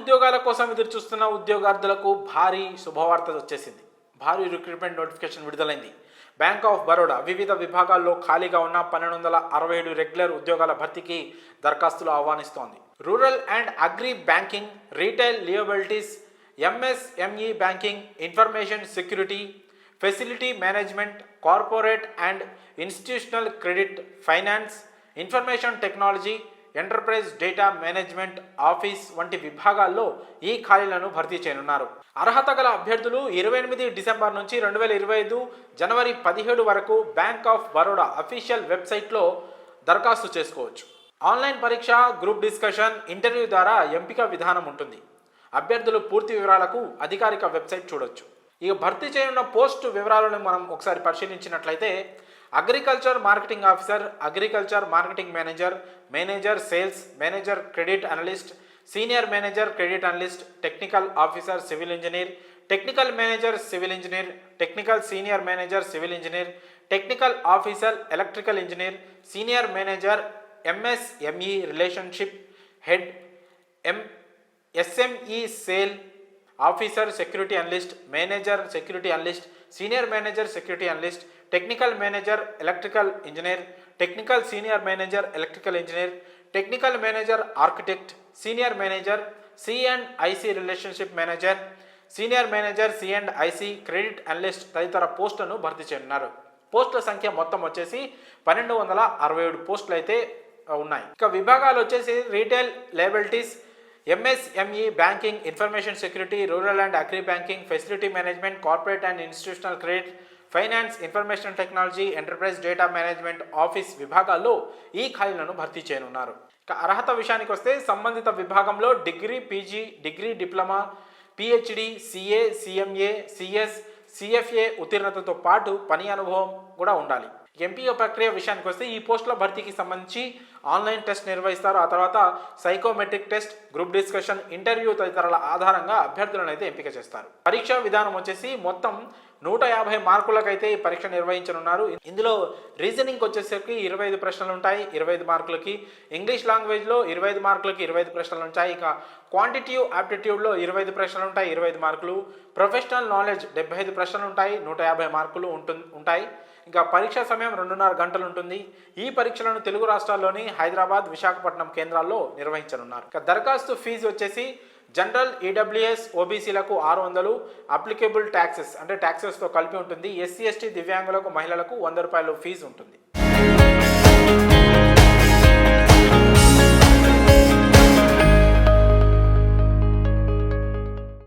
ఉద్యోగాల కోసం ఎదురు చూస్తున్న ఉద్యోగార్థులకు భారీ శుభవార్త వచ్చేసింది. భారీ రిక్రూట్మెంట్ నోటిఫికేషన్ విడుదలైంది. బ్యాంక్ ఆఫ్ బరోడా వివిధ విభాగాల్లో ఖాళీగా ఉన్న 1267 రెగ్యులర్ ఉద్యోగాల భర్తీకి దరఖాస్తులు ఆహ్వానిస్తోంది. Rural and agri banking, retail liabilities, MSME banking, information security, facility management, corporate and institutional credit, finance, information technology, enterprise data management office వంటి విభాగాల్లో ఈ ఖాళీలను భర్తీ చేయనున్నారు. అర్హత గల అభ్యర్థులు 28 డిసెంబర్ నుంచి 2025 జనవరి 17 వరకు బ్యాంక్ ఆఫ్ బరోడా అఫీషియల్ వెబ్సైట్లో దరఖాస్తు చేసుకోవచ్చు. ఆన్లైన్ పరీక్ష, గ్రూప్ డిస్కషన్, ఇంటర్వ్యూ ద్వారా ఎంపిక విధానం ఉంటుంది. అభ్యర్థులు పూర్తి వివరాలకు అధికారిక వెబ్సైట్ చూడొచ్చు. ఇక భర్తీ చేయనున్న పోస్టు వివరాలను మనం ఒకసారి పరిశీలించినట్లయితే agriculture marketing officer, agriculture marketing manager, manager sales, manager credit analyst, senior manager credit analyst, technical officer civil engineer, technical manager civil engineer, technical senior manager civil engineer, technical officer electrical engineer, senior manager MSME relationship head, SME sale officer security analyst, manager security analyst, senior manager security analyst, technical manager electrical engineer, technical senior manager electrical engineer, technical manager architect, senior manager సి&ఐసి relationship manager, senior manager సి&ఐసి credit analyst తదితర పోస్టులను భర్తీ చేయనున్నారు. పోస్టుల సంఖ్య మొత్తం వచ్చేసి 1267 పోస్టులు అయితే ఉన్నాయి. ఇక విభాగాలు వచ్చేసి retail liabilities, MSME banking, information security, rural and agri banking, facility management, corporate and institutional credit, finance, information technology, enterprise data management office విభాగాల్లో ఈ ఖాళీలను భర్తీ చేయనున్నారు. ఇక అర్హత విషయానికి వస్తే సంబంధిత విభాగంలో degree, PG, degree, diploma, PhD, CA, CMA, CS, CFA ఉత్తీర్ణతతో పాటు పని అనుభవం కూడా ఉండాలి. ఎంపిక ప్రక్రియ విషయానికి వస్తే ఈ పోస్టుల భర్తీకి సంబంధించి ఆన్లైన్ టెస్ట్ నిర్వహిస్తారు. ఆ తర్వాత psychometric test, group discussion, interview తదితరాల ఆధారంగా అభ్యర్థులను అయితే ఎంపిక చేస్తారు. పరీక్షా విధానం వచ్చేసి మొత్తం 150 మార్కులకైతే ఈ పరీక్ష నిర్వహించనున్నారు. ఇందులో రీజనింగ్ వచ్చేసరికి 25 ప్రశ్నలు ఉంటాయి 25 మార్కులకి, ఇంగ్లీష్ లాంగ్వేజ్లో 25 మార్కులకి 25 ప్రశ్నలు ఉంటాయి. ఇక క్వాంటిటివ్ ఆప్టిట్యూడ్లో 25 ప్రశ్నలు ఉంటాయి 25 మార్కులు, ప్రొఫెషనల్ నాలెడ్జ్ 75 ప్రశ్నలు ఉంటాయి 150 మార్కులు ఉంటాయి. ఇంకా పరీక్షా సమయం 2.5 గంటలు ఉంటుంది. ఈ పరీక్షలను తెలుగు రాష్ట్రాల్లోని హైదరాబాద్, విశాఖపట్నం కేంద్రాల్లో నిర్వహించనున్నారు. ఇక దరఖాస్తు ఫీజు వచ్చేసి జనరల్, ఈడబ్ల్యూఎస్, ఓబీసీలకు 600, అప్లికేబుల్ ట్యాక్సెస్ అంటే ట్యాక్సెస్తో కలిపి ఉంటుంది. ఎస్సీ, ఎస్టీ, దివ్యాంగులకు, మహిళలకు 100 రూపాయలు ఫీజు ఉంటుంది.